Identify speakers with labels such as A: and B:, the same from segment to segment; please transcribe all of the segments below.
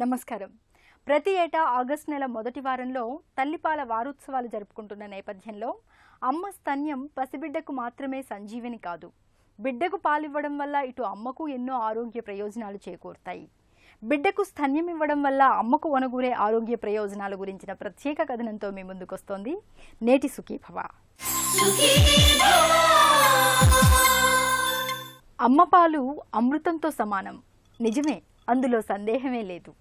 A: నమస్కారం. ప్రతి ఏటా ఆగస్టు నెల మొదటి వారంలో తల్లిపాల వారోత్సవాలు జరుపుకుంటున్న నేపథ్యంలో అమ్మ స్తన్యం పసిబిడ్డకు మాత్రమే సంజీవని కాదు, బిడ్డకు పాలివ్వడం వల్ల ఇటు అమ్మకు ఎన్నో ఆరోగ్య ప్రయోజనాలు చేకూరుతాయి. బిడ్డకు స్తన్యం ఇవ్వడం వల్ల అమ్మకు ఒనగూరే ఆరోగ్య ప్రయోజనాల గురించిన ప్రత్యేక కథనంతో మీ ముందుకొస్తోంది నేటి సుఖీభవ. అమ్మ పాలు అమృతంతో సమానం, నిజమే, అందులో సందేహమే లేదు.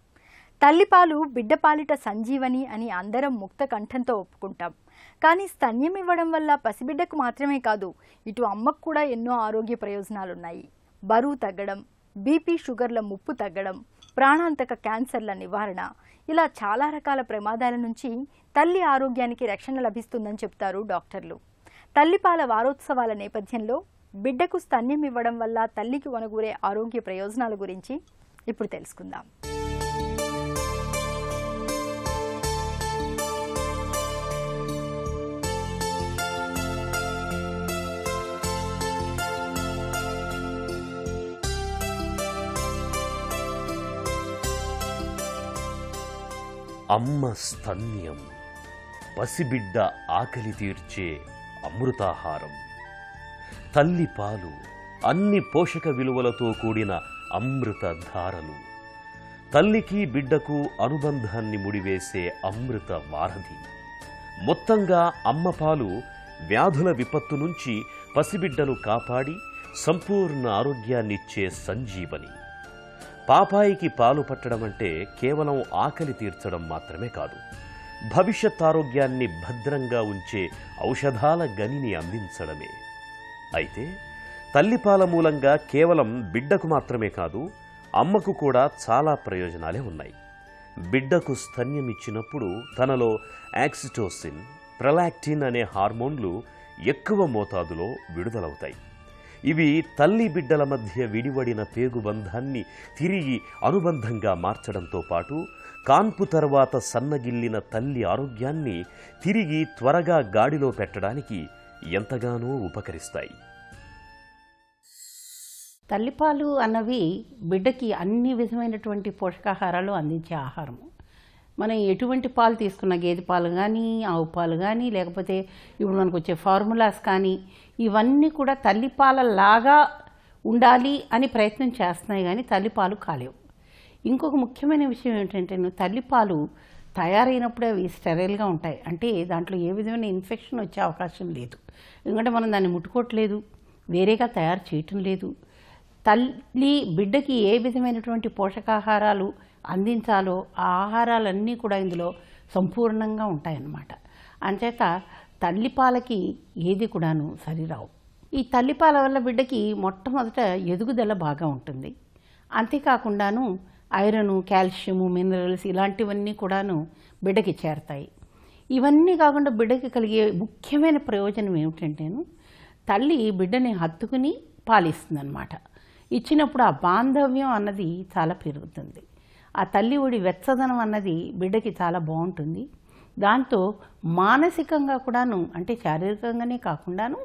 A: తల్లిపాలు బిడ్డ పాలిట సంజీవని అని అందరం ముక్త కంఠంతో ఒప్పుకుంటాం. కానీ స్తన్యం ఇవ్వడం వల్ల పసిబిడ్డకు మాత్రమే కాదు, ఇటు అమ్మకు కూడా ఎన్నో ఆరోగ్య ప్రయోజనాలున్నాయి. బరువు తగ్గడం, బీపీ షుగర్ల ముప్పు తగ్గడం, ప్రాణాంతక క్యాన్సర్ల నివారణ, ఇలా చాలా రకాల ప్రమాదాల నుంచి తల్లి ఆరోగ్యానికి రక్షణ లభిస్తుందని చెప్తారు డాక్టర్లు. తల్లిపాల వారోత్సవాల నేపథ్యంలో బిడ్డకు స్తన్యం ఇవ్వడం వల్ల తల్లికి ఒనగూరే ఆరోగ్య ప్రయోజనాల గురించి ఇప్పుడు తెలుసుకుందాం.
B: అమ్మ స్తన్యం పసిబిడ్డ ఆకలి తీర్చే అమృతాహారం. తల్లి పాలు అన్ని పోషక విలువలతో కూడిన అమృత ధారలు. తల్లికి బిడ్డకు అనుబంధాన్ని ముడివేసే అమృత వారధి. మొత్తంగా అమ్మ పాలు వ్యాధుల విపత్తు నుంచి పసిబిడ్డను కాపాడి సంపూర్ణ ఆరోగ్యాన్నిచ్చే సంజీవని. పాపాయికి పాలు పట్టడం అంటే కేవలం ఆకలి తీర్చడం మాత్రమే కాదు, భవిష్యత్ ఆరోగ్యాన్ని భద్రంగా ఉంచే ఔషధాల గనిని అందించడమే. అయితే తల్లిపాల మూలంగా కేవలం బిడ్డకు మాత్రమే కాదు, అమ్మకు కూడా చాలా ప్రయోజనాలే ఉన్నాయి. బిడ్డకు స్తన్యం ఇచ్చినప్పుడు తనలో ఆక్సిటోసిన్, ప్రొలాక్టిన్ అనే హార్మోన్లు ఎక్కువ మోతాదులో విడుదలవుతాయి. ఇవి తల్లి బిడ్డల మధ్య విడివడిన పేగుబంధాన్ని తిరిగి అనుబంధంగా మార్చడంతో పాటు కాన్పు తర్వాత సన్నగిల్లిన తల్లి ఆరోగ్యాన్ని తిరిగి త్వరగా గాడిలో పెట్టడానికి ఎంతగానో ఉపకరిస్తాయి.
C: తల్లిపాలు అన్నవి బిడ్డకి అన్ని విధమైనటువంటి పోషకాహారాలు అందించే ఆహారము. మనం ఎటువంటి పాలు తీసుకున్న, గేదె పాలు కానీ, ఆవు పాలు కానీ, లేకపోతే ఇప్పుడు మనకు వచ్చే ఫార్ములాస్ కానీ, ఇవన్నీ కూడా తల్లిపాలలాగా ఉండాలి అని ప్రయత్నం చేస్తున్నాయి, కానీ తల్లిపాలు కాలేవు. ఇంకొక ముఖ్యమైన విషయం ఏంటంటే, తల్లిపాలు తయారైనప్పుడే అవి స్టెరైల్గా ఉంటాయి. అంటే దాంట్లో ఏ విధమైన ఇన్ఫెక్షన్ వచ్చే అవకాశం లేదు. ఎందుకంటే మనం దాన్ని ముట్టుకోవట్లేదు, వేరేగా తయారు చేయటం లేదు. తల్లి బిడ్డకి ఏ విధమైనటువంటి పోషకాహారాలు అందించాలో ఆ ఆహారాలన్నీ కూడా ఇందులో సంపూర్ణంగా ఉంటాయన్నమాట. అంచేత తల్లిపాలకి ఏది కూడాను సరిరావు. ఈ తల్లిపాల వల్ల బిడ్డకి మొట్టమొదట ఎదుగుదల బాగా ఉంటుంది. అంతేకాకుండాను ఐరన్, కాల్షియము, మినరల్స్ ఇలాంటివన్నీ కూడాను బిడ్డకి చేరతాయి. ఇవన్నీ కాకుండా బిడ్డకి కలిగే ముఖ్యమైన ప్రయోజనం ఏమిటంటేను, తల్లి బిడ్డని హత్తుకుని పాలిస్తుందన్నమాట. ఇచ్చినప్పుడు ఆ బాంధవ్యం అన్నది చాలా పెరుగుతుంది. ఆ తల్లి ఒడి వెచ్చదనం అన్నది బిడ్డకి చాలా బాగుంటుంది. దాంతో మానసికంగా కూడాను, అంటే శారీరకంగానే కాకుండాను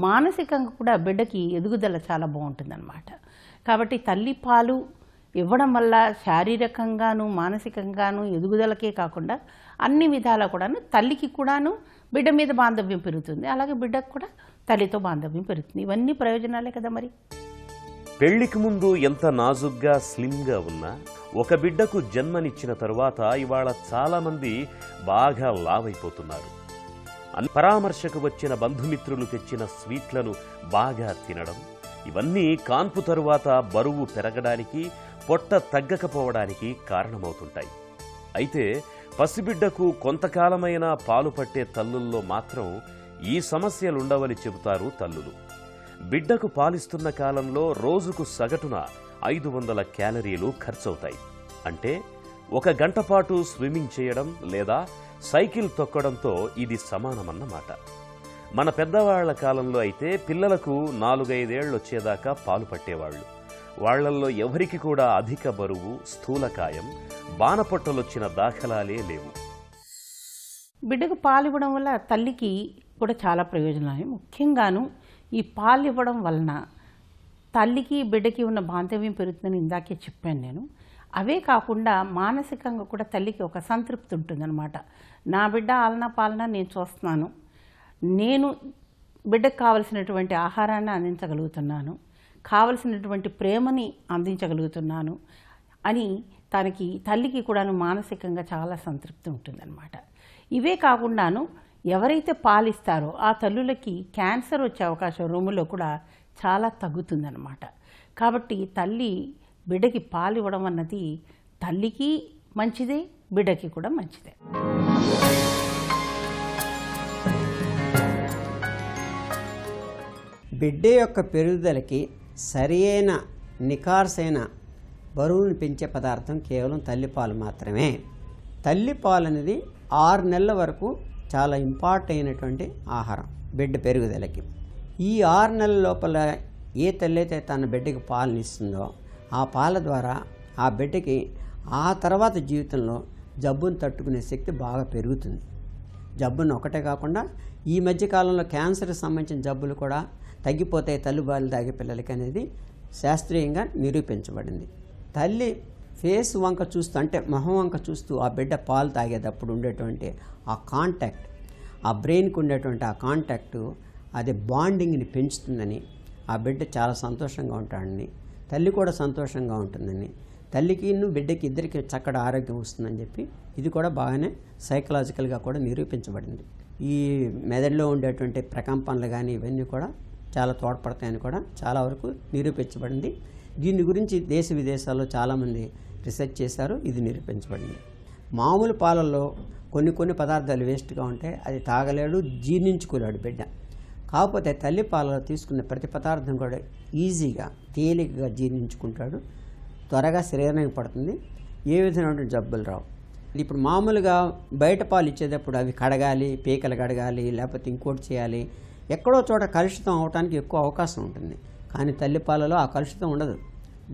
C: మానసికంగా కూడా బిడ్డకి ఎదుగుదల చాలా బాగుంటుందన్నమాట. కాబట్టి తల్లి పాలు ఇవ్వడం వల్ల శారీరకంగాను మానసికంగాను ఎదుగుదలకే కాకుండా అన్ని విధాలా కూడాను తల్లికి కూడాను బిడ్డ మీద బాంధవ్యం పెరుగుతుంది, అలాగే బిడ్డకు కూడా తల్లితో బాంధవ్యం పెరుగుతుంది. ఇవన్నీ ప్రయోజనాలే కదా. మరి
B: పెళ్లికి ముందు ఎంత నాజుగ్గా స్లిమ్గా ఉన్నా ఒక బిడ్డకు జన్మనిచ్చిన తరువాత ఇవాళ చాలామంది బాగా లావైపోతున్నారు. పరామర్శకు వచ్చిన బంధుమిత్రులు తెచ్చిన స్వీట్లను బాగా తినడం, ఇవన్నీ కాన్పు తరువాత బరువు పెరగడానికి, పొట్ట తగ్గకపోవడానికి కారణమవుతుంటాయి. అయితే పసిబిడ్డకు కొంతకాలమైన పాలు పట్టే తల్లుల్లో మాత్రం ఈ సమస్యలుండవని చెబుతారు తల్లులు. బిడ్డకు పాలిస్తున్న కాలంలో రోజుకు సగటున 500 క్యాలరీలు ఖర్చవుతాయి. అంటే 1 గంట పాటు స్విమ్మింగ్ చేయడం లేదా సైకిల్ తొక్కడంతో ఇది సమానమన్నమాట. మన పెద్దవాళ్ల కాలంలో అయితే పిల్లలకు 4-5 ఏళ్ళు వచ్చేదాకా పాలు పట్టేవాళ్లు. వాళ్లల్లో ఎవరికి కూడా అధిక బరువు, స్థూలకాయం, బాణపొట్టలొచ్చిన దాఖలాలే లేవు.
C: బిడ్డకు పాలు ఇవ్వడం వల్ల తల్లికి కూడా చాలా ప్రయోజనాలు. ముఖ్యంగాను ఈ పాలు ఇవ్వడం వలన తల్లికి బిడ్డకి ఉన్న బాంధవ్యం పెరుగుతుందని ఇందాకే చెప్పాను నేను. అవే కాకుండా మానసికంగా కూడా తల్లికి ఒక సంతృప్తి ఉంటుందన్నమాట. నా బిడ్డ ఆలనా పాలన నేను చూస్తున్నాను, నేను బిడ్డకు కావలసినటువంటి ఆహారాన్ని అందించగలుగుతున్నాను, కావలసినటువంటి ప్రేమని అందించగలుగుతున్నాను అని తల్లికి కూడాను మానసికంగా చాలా సంతృప్తి ఉంటుందన్నమాట. ఇవే కాకుండాను ఎవరైతే పాలిస్తారో ఆ తల్లులకి క్యాన్సర్ వచ్చే అవకాశం రొమ్ములో కూడా చాలా తగ్గుతుందన్నమాట. కాబట్టి తల్లి బిడ్డకి పాలివ్వడం అన్నది తల్లికి మంచిదే, బిడ్డకి కూడా మంచిదే.
D: బిడ్డ యొక్క పెరుగుదలకి సరియైన నికార్సైన బరువును పెంచే పదార్థం కేవలం తల్లిపాలు మాత్రమే. తల్లిపాలు అనేది 6 నెలల వరకు చాలా ఇంపార్టెంట్ అయినటువంటి ఆహారం బిడ్డ పెరుగుదలకి. ఈ 6 నెలల లోపల ఏ తల్లి అయితే తన బిడ్డకి పాలను ఇస్తుందో ఆ పాల ద్వారా ఆ బిడ్డకి ఆ తర్వాత జీవితంలో జబ్బును తట్టుకునే శక్తి బాగా పెరుగుతుంది. జబ్బును ఒకటే కాకుండా ఈ మధ్యకాలంలో క్యాన్సర్కి సంబంధించిన జబ్బులు కూడా తగ్గిపోతాయి తల్లిపాలు తాగే పిల్లలకి అనేది శాస్త్రీయంగా నిరూపించబడింది. తల్లి ఫేస్ వంక చూస్తూ అంటే మొహం వంక చూస్తూ ఆ బిడ్డ పాలు తాగేటప్పుడు ఉండేటువంటి ఆ కాంటాక్ట్, ఆ బ్రెయిన్కి ఉండేటువంటి ఆ కాంటాక్టు అది బాండింగ్ని పెంచుతుందని, ఆ బిడ్డ చాలా సంతోషంగా ఉంటాడని, తల్లి కూడా సంతోషంగా ఉంటుందని, తల్లికి బిడ్డకి ఇద్దరికి చక్కటి ఆరోగ్యం వస్తుందని చెప్పి ఇది కూడా బాగానే సైకలాజికల్గా కూడా నిరూపించబడింది. ఈ మెదడులో ఉండేటువంటి ప్రకంపనలు కానీ ఇవన్నీ కూడా చాలా తోడ్పడతాయని కూడా చాలా వరకు నిరూపించబడింది. దీని గురించి దేశ విదేశాల్లో చాలామంది రీసెర్చ్ చేశారు, ఇది నిరూపించబడింది. మామూలు పాలల్లో కొన్ని పదార్థాలు వేస్ట్గా ఉంటాయి, అది తాగలేడు, జీర్ణించుకోలేడు బిడ్డ. కాకపోతే తల్లి పాలలో తీసుకున్న ప్రతి పదార్థం కూడా ఈజీగా తేలికగా జీర్ణించుకుంటాడు, త్వరగా శరీరానికి పడుతుంది, ఏ విధమైనటువంటి జబ్బులు రావు. ఇప్పుడు మామూలుగా బయట పాలు ఇచ్చేటప్పుడు అవి కడగాలి, పీకలు కడగాలి, లేకపోతే ఇంకోటి చేయాలి, ఎక్కడో చోట కలుషితం అవడానికి ఎక్కువ అవకాశం ఉంటుంది. కానీ తల్లి పాలలో ఆ కలుషితం ఉండదు.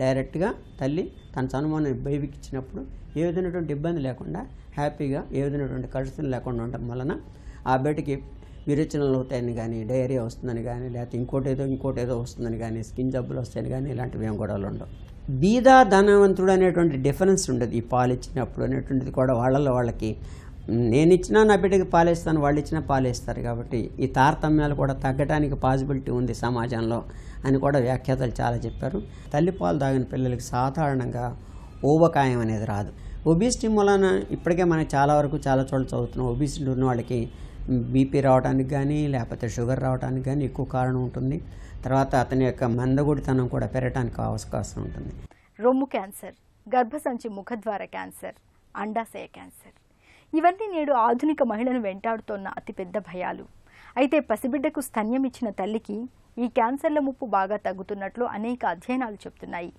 D: డైరెక్ట్గా తల్లి తన చనుమాన్ని బేబీకి ఇచ్చినప్పుడు ఏ విధమైనటువంటి ఇబ్బంది లేకుండా హ్యాపీగా ఏ విధమైనటువంటి కలుషితం లేకుండా ఉండటం వలన ఆ బిడ్డకి విరేచనలు అవుతాయని కానీ, డయేరియా వస్తుందని కానీ, లేకపోతే ఇంకోటి ఏదో వస్తుందని కానీ, స్కిన్ జబ్బులు వస్తాయని కానీ ఇలాంటివి ఏం గొడవలు ఉండవు. బీద ధనవంతుడు అనేటువంటి డిఫరెన్స్ ఉండదు ఈ పాలు ఇచ్చినప్పుడు అనేటువంటిది కూడా వాళ్ళకి. నేను ఇచ్చినా నా బిడ్డకి పాలేస్తాను, వాళ్ళు ఇచ్చినా పాలేస్తారు. కాబట్టి ఈ తారతమ్యాలు కూడా తగ్గడానికి పాసిబిలిటీ ఉంది సమాజంలో అని కూడా వ్యాఖ్యాతలు చాలా చెప్పారు. తల్లిపాలు తాగిన పిల్లలకి సాధారణంగా ఊబకాయం అనేది రాదు. ఒబిసిటీ మూలన ఇప్పటికే మనకి చాలా వరకు చాలా చోట్ల చదువుతున్నాం, ఒబిసిటీ ఉన్న వాళ్ళకి బీపీ రావడానికి కానీ లేకపోతే షుగర్ రావడానికి కానీ ఎక్కువ కారణం ఉంటుంది. తర్వాత అతని యొక్క మందగుడితనం కూడా పెరగడానికి అవకాశం ఉంటుంది.
A: రొమ్ము క్యాన్సర్, గర్భసంచి ముఖద్వార క్యాన్సర్, అండాశయ క్యాన్సర్ ఇవన్నీ నేడు ఆధునిక మహిళను వెంటాడుతోన్న అతిపెద్ద భయాలు. అయితే పసిబిడ్డకు స్తన్యం ఇచ్చిన తల్లికి ఈ క్యాన్సర్ల ముప్పు బాగా తగ్గుతున్నట్లు అనేక అధ్యయనాలు చెబుతున్నాయి.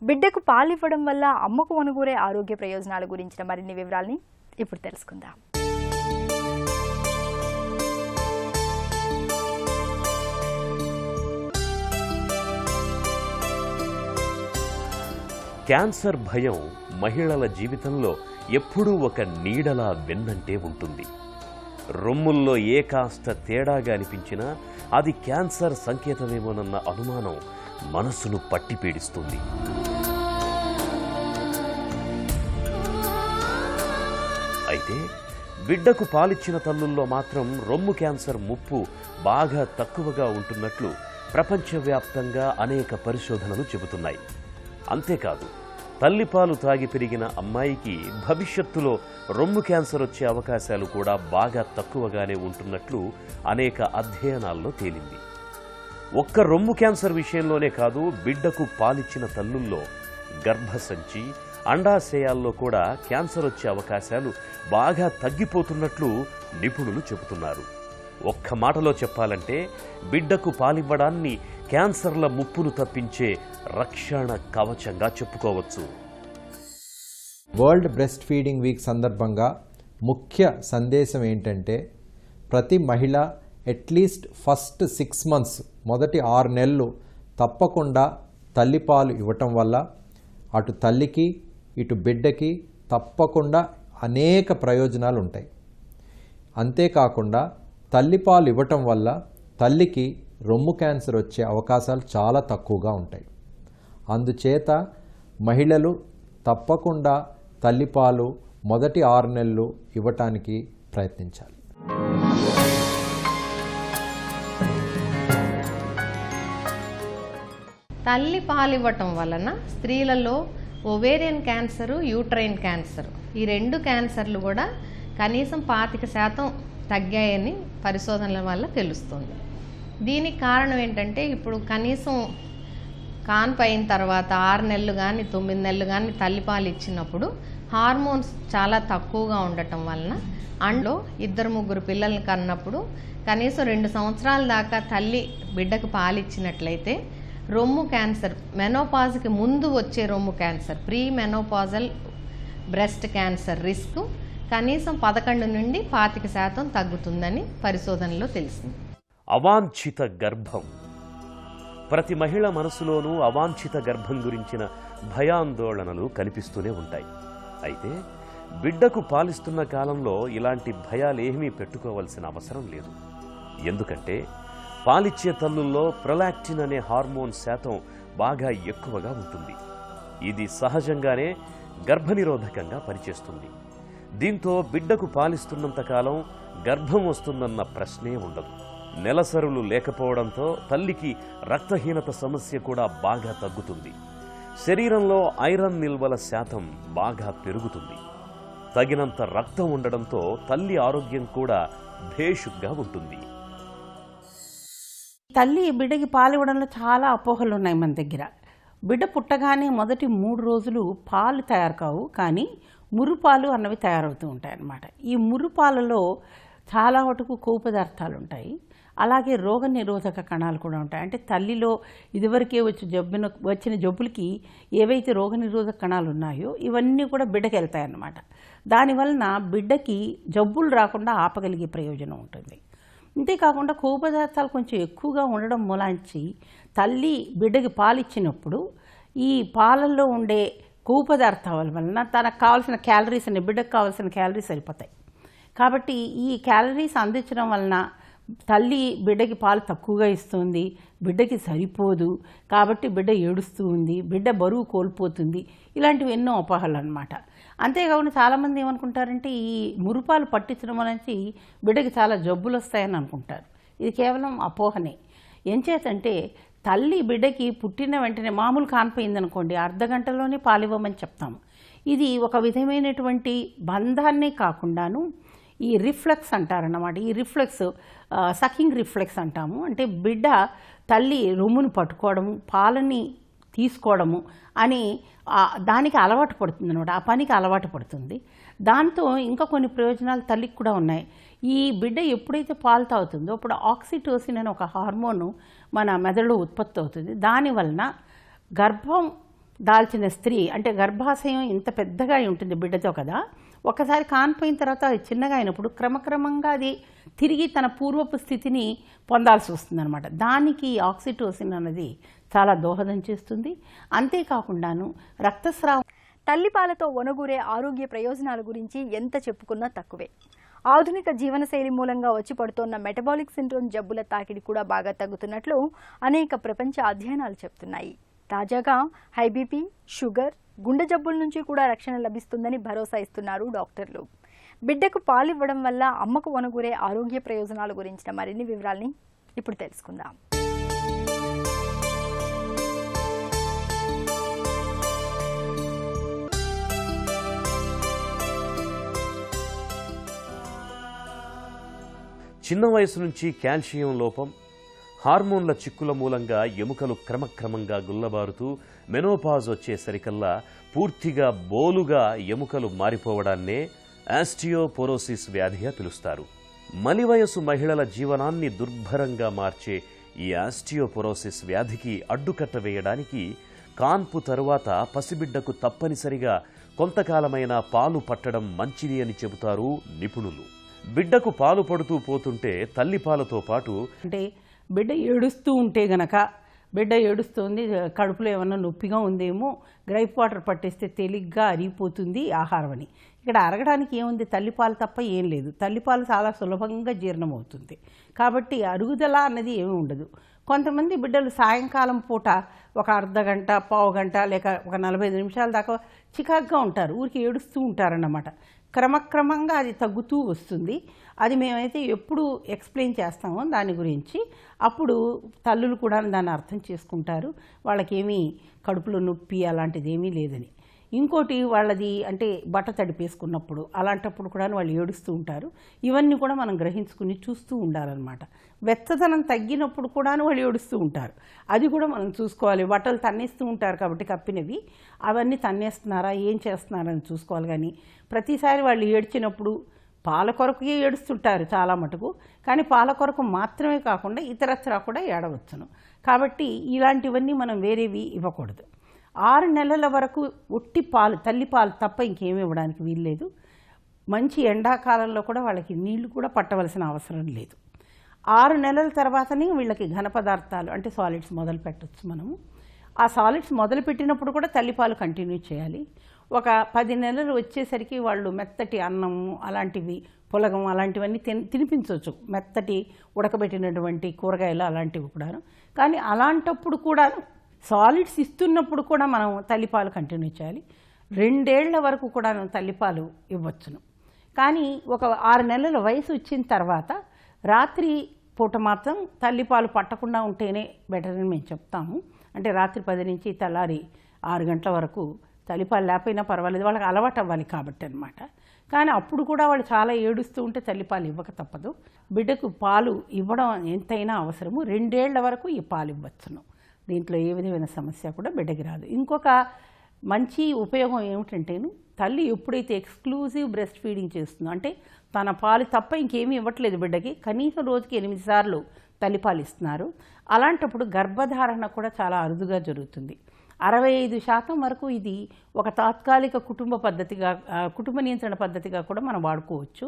A: బిడ్డకు పాలివ్వడం వల్ల అమ్మకు అనుగురే ఆరోగ్య ప్రయోజనాల గురించిన మరిన్ని వివరాల్ని ఇప్పుడు తెలుసుకుందాం.
B: క్యాన్సర్ భయం మహిళల జీవితంలో ఎప్పుడూ ఒక నీడలా వెన్నంటే ఉంటుంది. రొమ్ముల్లో ఏ కాస్త తేడాగా అనిపించినా అది క్యాన్సర్ సంకేతమేమోనన్న అనుమానం మనసును పట్టి పీడిస్తుంది. అయితే బిడ్డకు పాలిచ్చిన తల్లుల్లో మాత్రం రొమ్ము క్యాన్సర్ ముప్పు బాగా తక్కువగా ఉంటున్నట్లు ప్రపంచవ్యాప్తంగా అనేక పరిశోధనలు చెబుతున్నాయి. అంతేకాదు, తల్లిపాలు తాగి పెరిగిన అమ్మాయికి భవిష్యత్తులో రొమ్ము క్యాన్సర్ వచ్చే అవకాశాలు కూడా బాగా తక్కువగానే ఉంటున్నట్లు అనేక అధ్యయనాల్లో తేలింది. ఒక్క రొమ్ము క్యాన్సర్ విషయంలోనే కాదు, బిడ్డకు పాలిచ్చిన తల్లుల్లో గర్భసంచి, అండాశయాల్లో కూడా క్యాన్సర్ వచ్చే అవకాశాలు బాగా తగ్గిపోతున్నట్లు నిపుణులు చెబుతున్నారు. ఒక్క మాటలో చెప్పాలంటే బిడ్డకు పాలివ్వడాన్ని క్యాన్సర్ల ముప్పును తప్పించే రక్షణ కవచంగా చెప్పుకోవచ్చు.
E: వరల్డ్ బ్రెస్ట్ ఫీడింగ్ వీక్ సందర్భంగా ముఖ్య సందేశం ఏంటంటే, ప్రతి మహిళ అట్లీస్ట్ ఫస్ట్ 6 months మొదటి 6 నెలలు తప్పకుండా తల్లిపాలు ఇవ్వటం వల్ల అటు తల్లికి ఇటు బిడ్డకి తప్పకుండా అనేక ప్రయోజనాలు ఉంటాయి. అంతేకాకుండా తల్లిపాలు ఇవ్వటం వల్ల తల్లికి రొమ్ము క్యాన్సర్ వచ్చే అవకాశాలు చాలా తక్కువగా ఉంటాయి. అందుచేత మహిళలు తప్పకుండా తల్లిపాలు మొదటి 6 నెలలు ఇవ్వటానికి ప్రయత్నించాలి.
F: తల్లి పాలు ఇవ్వటం వలన స్త్రీలలో ఓవేరియన్ క్యాన్సరు, యూట్రైన్ క్యాన్సర్ ఈ 2 క్యాన్సర్లు కూడా కనీసం 25% తగ్గాయని పరిశోధనల వల్ల తెలుస్తుంది. దీనికి కారణం ఏంటంటే ఇప్పుడు కనీసం కాన్పు అయిన తర్వాత 6 నెలలు కానీ 9 నెలలు కానీ తల్లిపాలు ఇచ్చినప్పుడు హార్మోన్స్ చాలా తక్కువగా ఉండటం వలన అందులో 2-3 పిల్లల్ని కన్నప్పుడు కనీసం 2 సంవత్సరాల దాకా తల్లి బిడ్డకు పాలిచ్చినట్లయితే రొమ్ము క్యాన్సర్, మెనోపాజ్కి ముందు వచ్చే రొమ్ము cancer, pre menopausal breast cancer risk కనీసం 11 నుండి 25% తగ్గుతుందని పరిశోధనలో తెలిసింది.
B: అవాంఛిత గర్భం. ప్రతి మహిళ మనసులోనూ అవాంఛిత గర్భం గురించిన భయాందోళనలు కనిపిస్తూనే ఉంటాయి. అయితే బిడ్డకు పాలిస్తున్న కాలంలో ఇలాంటి భయాలేమీ పెట్టుకోవాల్సిన అవసరం లేదు. ఎందుకంటే పాలిచ్చే తల్లుల్లో ప్రొలాక్టిన్ అనే హార్మోన్ శాతం బాగా ఎక్కువగా ఉంటుంది. ఇది సహజంగానే గర్భనిరోధకంగా పనిచేస్తుంది. దీంతో బిడ్డకు పాలిస్తున్నంతకాలం గర్భం వస్తుందన్న ప్రశ్నే ఉండదు. నెలసరులు లేకపోవడంతో తల్లికి రక్తహీనత సమస్య కూడా బాగా తగ్గుతుంది. శరీరంలో ఐరన్ నిల్వల శాతం బాగా పెరుగుతుంది. తగినంత రక్తం ఉండడంతో తల్లి ఆరోగ్యం కూడా భేషుగ్గా ఉంటుంది.
C: తల్లి బిడ్డకి పాలు ఇవ్వడంలో చాలా అపోహలు ఉన్నాయి మన దగ్గర. బిడ్డ పుట్టగానే మొదటి 3 రోజులు పాలు తయారు కావు, కానీ మురుపాలు అన్నవి తయారవుతూ ఉంటాయి అన్నమాట. ఈ మురుపాలలో చాలా మటుకు కొవ్వు పదార్థాలు ఉంటాయి, అలాగే రోగ నిరోధక కణాలు కూడా ఉంటాయి. అంటే తల్లిలో ఇదివరకే వచ్చిన జబ్బులకి ఏవైతే రోగ నిరోధక కణాలు ఉన్నాయో ఇవన్నీ కూడా బిడ్డకి వెళ్తాయి అన్నమాట. దానివలన బిడ్డకి జబ్బులు రాకుండా ఆపగలిగే ప్రయోజనం ఉంటుంది. అంతేకాకుండా కొవ్వు పదార్థాలు కొంచెం ఎక్కువగా ఉండడం మూలాంచి తల్లి బిడ్డకి పాలిచ్చినప్పుడు ఈ పాలల్లో ఉండే కొవ్వు పదార్థాల వలన తనకు కావాల్సిన క్యాలరీస్ అనే బిడ్డకు కావాల్సిన క్యాలరీస్ సరిపోతాయి. కాబట్టి ఈ క్యాలరీస్ అందించడం వలన తల్లి బిడ్డకి పాలు తక్కువగా ఇస్తుంది, బిడ్డకి సరిపోదు, కాబట్టి బిడ్డ ఏడుస్తూ ఉంది, బిడ్డ బరువు కోల్పోతుంది, ఇలాంటివి ఎన్నో అపోహలు అన్నమాట. అంతేకాకుండా చాలామంది ఏమనుకుంటారంటే ఈ మురుపాలు పట్టించడం నుంచి బిడ్డకి చాలా జబ్బులు వస్తాయని అనుకుంటారు. ఇది కేవలం అపోహనే. ఎంచేతంటే తల్లి బిడ్డకి పుట్టిన వెంటనే మామూలు కాన్పోయిందనుకోండి, అర్ధగంటలోనే పాలివ్వమని చెప్తాము. ఇది ఒక విధమైనటువంటి బంధాన్నే కాకుండాను ఈ రిఫ్లెక్స్ అంటారన్నమాట. ఈ రిఫ్లెక్స్ సకింగ్ రిఫ్లెక్స్ అంటాము. అంటే బిడ్డ తల్లి రొమ్మును పట్టుకోవడము, పాలని తీసుకోవడము అని దానికి అలవాటు పడుతుంది అనమాట. ఆ పనికి అలవాటు పడుతుంది. దాంతో ఇంకా కొన్ని ప్రయోజనాలు తల్లికి కూడా ఉన్నాయి. ఈ బిడ్డ ఎప్పుడైతే పాలు తాగుతుందో అప్పుడు ఆక్సిటోసిన్ అనే ఒక హార్మోను మన మెదడులో ఉత్పత్తి అవుతుంది. దానివలన గర్భం దాల్చిన స్త్రీ, అంటే గర్భాశయం ఇంత పెద్దగా ఉంటుంది బిడ్డతో కదా, ఒకసారి కాన్పోయిన తర్వాత అది చిన్నగా అయినప్పుడు క్రమక్రమంగా అది తిరిగి తన పూర్వపు స్థితిని పొందాల్సి వస్తుంది అనమాట. దానికి ఆక్సిటోసిన్ అన్నది చాలా దోహదం చేస్తుంది. అంతేకాకుండాను రక్తస్రావం.
A: తల్లిపాలతో ఒనగూరే ఆరోగ్య ప్రయోజనాల గురించి ఎంత చెప్పుకున్నా తక్కువే. ఆధునిక జీవనశైలి మూలంగా వచ్చి పడుతోన్న మెటబాలిక్ సిండ్రోమ్ జబ్బుల తాకిడి కూడా బాగా తగ్గుతున్నట్లు అనేక ప్రపంచ అధ్యయనాలు చెప్తున్నాయి. తాజాగా హై బీపీ, షుగర్, గుండె జబ్బుల నుంచి కూడా రక్షణ లభిస్తుందని భరోసా ఇస్తున్నారు డాక్టర్లు. బిడ్డకు పాలివ్వడం వల్ల అమ్మకు ఒనగూరే ఆరోగ్య ప్రయోజనాల గురించిన మరిన్ని వివరాల్ని ఇప్పుడు తెలుసుకుందాం.
B: చిన్న వయసు నుంచి కాల్షియం లోపం, హార్మోన్ల చిక్కుల మూలంగా ఎముకలు క్రమక్రమంగా గుల్లబారుతూ మెనోపాజ్ వచ్చేసరికల్లా పూర్తిగా బోలుగా ఎముకలు మారిపోవడాన్నే ఆస్టియోపోరోసిస్ వ్యాధిగా పిలుస్తారు. మలి వయసు మహిళల జీవనాన్ని దుర్భరంగా మార్చే ఈ ఆస్టియోపోరోసిస్ వ్యాధికి అడ్డుకట్ట వేయడానికి కాన్పు తరువాత పసిబిడ్డకు తప్పనిసరిగా కొంతకాలమైన పాలు పట్టడం మంచిది అని చెబుతారు నిపుణులు. బిడ్డకు పాలు పడుతూ పోతుంటే తల్లిపాలతో పాటు
C: అంటే బిడ్డ ఏడుస్తూ ఉంటే గనక, బిడ్డ ఏడుస్తుంది, కడుపులో ఏమన్నా నొప్పిగా ఉందేమో, గ్రైప్ వాటర్ పట్టేస్తే తేలిగ్గా అరిగిపోతుంది ఆహారం అని. ఇక్కడ అరగడానికి ఏముంది, తల్లిపాలు తప్ప ఏం లేదు. తల్లిపాలు చాలా సులభంగా జీర్ణమవుతుంది కాబట్టి అరుగుదల అన్నది ఏమీ ఉండదు. కొంతమంది బిడ్డలు సాయంకాలం పూట ఒక అర్ధగంట, పావుగంట లేక ఒక 45 నిమిషాల దాకా చికాగ్గా ఉంటారు, ఊరికి ఏడుస్తూ ఉంటారన్నమాట. క్రమక్రమంగా అది తగ్గుతూ వస్తుంది. అది మేమైతే ఎప్పుడు ఎక్స్ప్లెయిన్ చేస్తామో దాని గురించి, అప్పుడు తల్లులు కూడా దాన్ని అర్థం చేసుకుంటారు, వాళ్ళకేమీ కడుపులో నొప్పి అలాంటిది ఏమీ లేదని. ఇంకోటి వాళ్ళది అంటే బట్ట తడిపేసుకున్నప్పుడు అలాంటప్పుడు కూడా వాళ్ళు ఏడుస్తూ ఉంటారు. ఇవన్నీ కూడా మనం గ్రహించుకుని చూస్తూ ఉండాలన్నమాట. వెచ్చదనం తగ్గినప్పుడు కూడా వాళ్ళు ఏడుస్తూ ఉంటారు, అది కూడా మనం చూసుకోవాలి. బట్టలు తన్నేస్తూ ఉంటారు కాబట్టి కప్పినవి, అవన్నీ తన్నేస్తున్నారా ఏం చేస్తున్నారని చూసుకోవాలి. కానీ ప్రతిసారి వాళ్ళు ఏడ్చినప్పుడు పాల కొరకు ఏడుస్తుంటారు చాలా మటుకు, కానీ పాల కొరకు మాత్రమే కాకుండా ఇతరత్రా కూడా ఏడవచ్చును. కాబట్టి ఇలాంటివన్నీ మనం వేరేవి ఇవ్వకూడదు. 6 నెలల వరకు ఒట్టి పాలు, తల్లి పాలు తప్ప ఇంకేమి ఇవ్వడానికి వీల్లేదు. మంచి ఎండాకాలంలో కూడా వాళ్ళకి నీళ్లు కూడా పట్టవలసిన అవసరం లేదు. 6 నెలల తర్వాతనే వీళ్ళకి ఘన పదార్థాలు అంటే సాలిడ్స్ మొదలు పెట్టచ్చు మనము. ఆ సాలిడ్స్ మొదలు పెట్టినప్పుడు కూడా తల్లిపాలు కంటిన్యూ చేయాలి. ఒక 10 నెలలు వచ్చేసరికి వాళ్ళు మెత్తటి అన్నము అలాంటివి, పులగం అలాంటివన్నీ తినిపించవచ్చు, మెత్తటి ఉడకబెట్టినటువంటి కూరగాయలు అలాంటివి కూడాను. కానీ అలాంటప్పుడు కూడా సాలిడ్స్ ఇస్తున్నప్పుడు కూడా మనం తల్లిపాలు కంటిన్యూ చేయాలి. 2 ఏళ్ల వరకు కూడా తల్లిపాలు ఇవ్వచ్చును. కానీ ఒక 6 నెలల వయసు వచ్చిన తర్వాత రాత్రి పూట మాత్రం తల్లిపాలు పట్టకుండా ఉంటేనే బెటర్ అని మేము చెప్తాము. అంటే రాత్రి 10 నుంచి తెల్లారి 6 గంటల వరకు తల్లిపాలు లేకపోయినా పర్వాలేదు, వాళ్ళకి అలవాటు అవ్వాలి కాబట్టి అన్నమాట. కానీ అప్పుడు కూడా వాళ్ళు చాలా ఏడుస్తూ ఉంటే తల్లిపాలు ఇవ్వక తప్పదు. బిడ్డకు పాలు ఇవ్వడం ఎంతైనా అవసరము. 2 ఏళ్ల వరకు ఈ పాలు ఇవ్వచ్చును. దీంట్లో ఏ విధమైన సమస్య కూడా బిడ్డకి రాదు. ఇంకొక మంచి ఉపయోగం ఏమిటంటేను, తల్లి ఎప్పుడైతే ఎక్స్క్లూజివ్ బ్రెస్ట్ ఫీడింగ్ చేస్తుందో, అంటే తన పాలు తప్ప ఇంకేమీ ఇవ్వట్లేదు బిడ్డకి, కనీసం రోజుకి 8 సార్లు తల్లిపాలు ఇస్తున్నారు, అలాంటప్పుడు గర్భధారణ కూడా చాలా అరుదుగా జరుగుతుంది. 65% వరకు ఇది ఒక తాత్కాలిక కుటుంబ నియంత్రణ పద్ధతిగా కూడా మనం వాడుకోవచ్చు.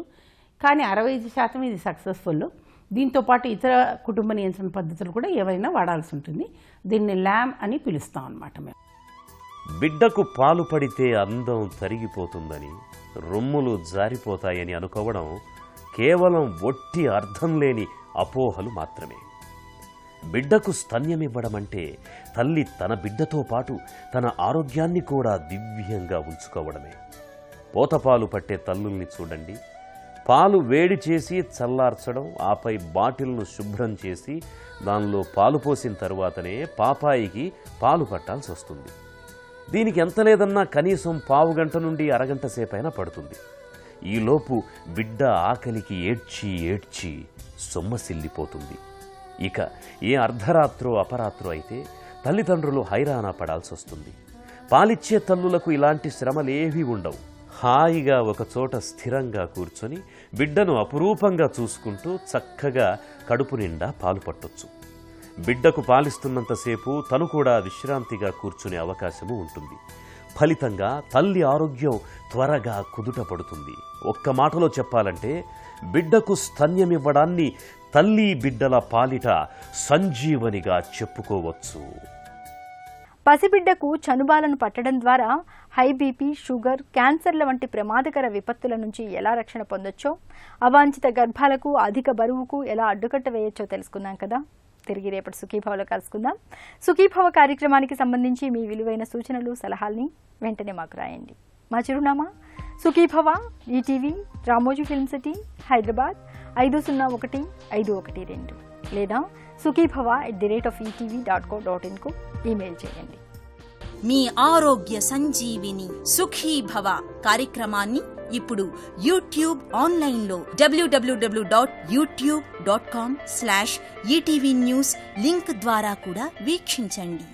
C: కానీ 65% ఇది సక్సెస్ఫుల్. దీంతోపాటు ఇతర కుటుంబ నియంత్రణ పద్ధతులు కూడా ఏవైనా వాడాల్సి ఉంటుంది. దీన్ని ల్యామ్ అని పిలుస్తాం అన్నమాట మేము.
B: బిడ్డకు పాలు పడితే అందం తరిగిపోతుందని, రొమ్ములు జారిపోతాయని అనుకోవడం కేవలం ఒట్టి అర్థం లేని అపోహలు మాత్రమే. బిడ్డకు స్తన్యమివ్వడం అంటే తల్లి తన బిడ్డతో పాటు తన ఆరోగ్యాన్ని కూడా దివ్యంగా ఉంచుకోవడమే. పోతపాలు పట్టే తల్లుల్ని చూడండి. పాలు వేడి చేసి చల్లార్చడం, ఆపై బాటిల్ను శుభ్రం చేసి దానిలో పాలు పోసిన తరువాతనే పాపాయికి పాలు పట్టాల్సి వస్తుంది. దీనికి ఎంత లేదన్నా కనీసం పావుగంట నుండి అరగంట సేపైనా పడుతుంది. ఈలోపు బిడ్డ ఆకలికి ఏడ్చి సొమ్మసిల్లిపోతుంది. ఇక ఏ అర్ధరాత్రో అపరాత్రో అయితే తల్లిదండ్రులు హైరానా పడాల్సి వస్తుంది. పాలిచ్చే తల్లులకు ఇలాంటి శ్రమలేవీ ఉండవు. హాయిగా ఒకచోట స్థిరంగా కూర్చొని బిడ్డను అపురూపంగా చూసుకుంటూ చక్కగా కడుపు నిండా పాలు పట్టొచ్చు. బిడ్డకు పాలిస్తున్నంతసేపు తను కూడా విశ్రాంతిగా కూర్చునే అవకాశము ఉంటుంది. ఫలితంగా తల్లి ఆరోగ్యం త్వరగా కుదుట పడుతుంది. ఒక్క మాటలో చెప్పాలంటే బిడ్డకు స్తన్యమివ్వడాన్ని తల్లి బిడ్డల పాలిట సంజీవనిగా చెప్పుకోవచ్చు.
A: పసిబిడ్డకు చనుబాలను పట్టడం ద్వారా హై బీపీ, షుగర్, క్యాన్సర్ల వంటి ప్రమాదకర విపత్తుల నుంచి ఎలా రక్షణ పొందొచ్చో, అవాంఛిత గర్భాలకు, అధిక బరువుకు ఎలా అడ్డుకట్ట వేయొచ్చో తెలుసుకున్నాం కదా. తిరిగి రేపటి సుఖీభవలో కలుసుకుందాం. సుఖీభవ కార్యక్రమానికి సంబంధించి మీ విలువైన సూచనలు, సలహాల్ని వెంటనే మాకు రాయండి. మా చిరునామా Sukhibhava, ETV, Ramoji film city, Hyderabad 501512 లేదా sukhibhava@etv.co.in కు ఈమెయిల్ చేయండి.
G: మీ ఆరోగ్య సంజీవిని సుఖీభవ కార్యక్రమాన్ని ఇప్పుడు యూట్యూబ్ ఆన్లైన్లో www.youtube.com/etv news లింక్ ద్వారా కూడా వీక్షించండి.